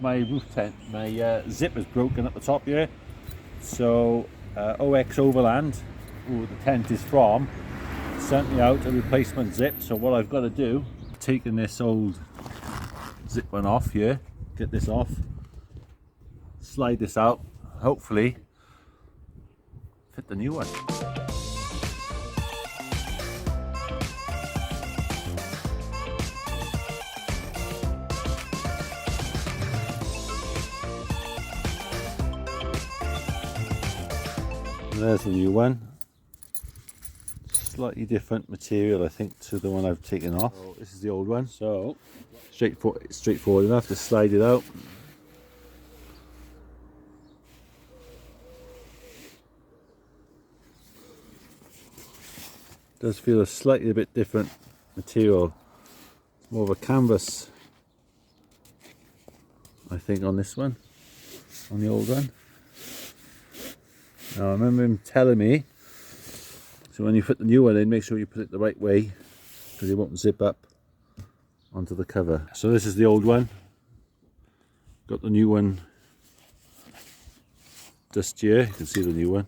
my roof tent. My zip is broken at the top here, so OXOVERLAND, who the tent is from, sent me out a replacement zip. So what I've got to do, taking this old zip one off here, get this off, slide this out, hopefully fit the new one. There's the new one. Slightly different material, I think, to the one I've taken off. So this is the old one. So straightforward enough to slide it out. Does feel a slightly bit different material. It's more of a canvas, I think, on this one, on the old one. Now I remember him telling me, so when you put the new one in, make sure you put it the right way, because it won't zip up onto the cover. So this is the old one. Got the new one just here. You can see the new one.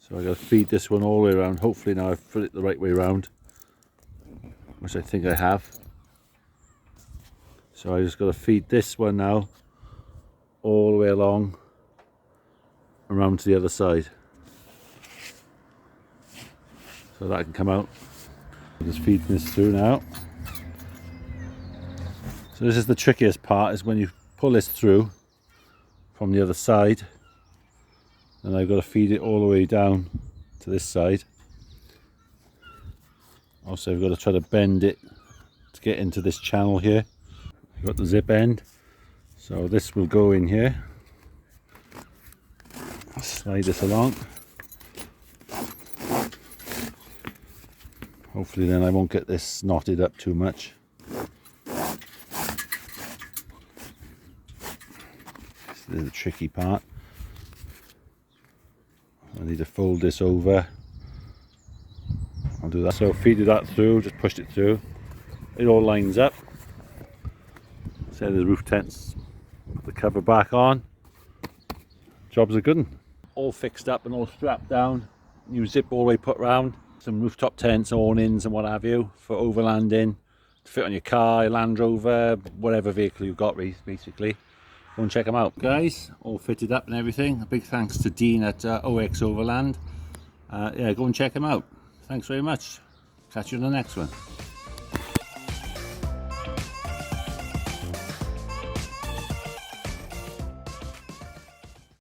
So I got to feed this one all the way around. Hopefully now I've put it the right way around, which I think I have. So I just got to feed this one now all the way along around to the other side, so that can come out. I'm just feeding this through now. So this is the trickiest part, is when you pull this through from the other side, and I've got to feed it all the way down to this side. Also I've got to try to bend it to get into this channel here. I've got the zip end, so this will go in here. Slide this along. Hopefully then I won't get this knotted up too much. This is the tricky part. I need to fold this over. I'll do that. So feeded that through, just pushed it through. It all lines up. Set the roof tents, put the cover back on. Job's a good one. All fixed up and all strapped down. New zip all the way put round. Some rooftop tents, awnings and what have you for overlanding. To fit on your car, your Landrover, whatever vehicle you've got basically. Go and check them out. Guys, all fitted up and everything. A big thanks to Dean at OXOVERLAND. Yeah, go and check them out. Thanks very much. Catch you on the next one.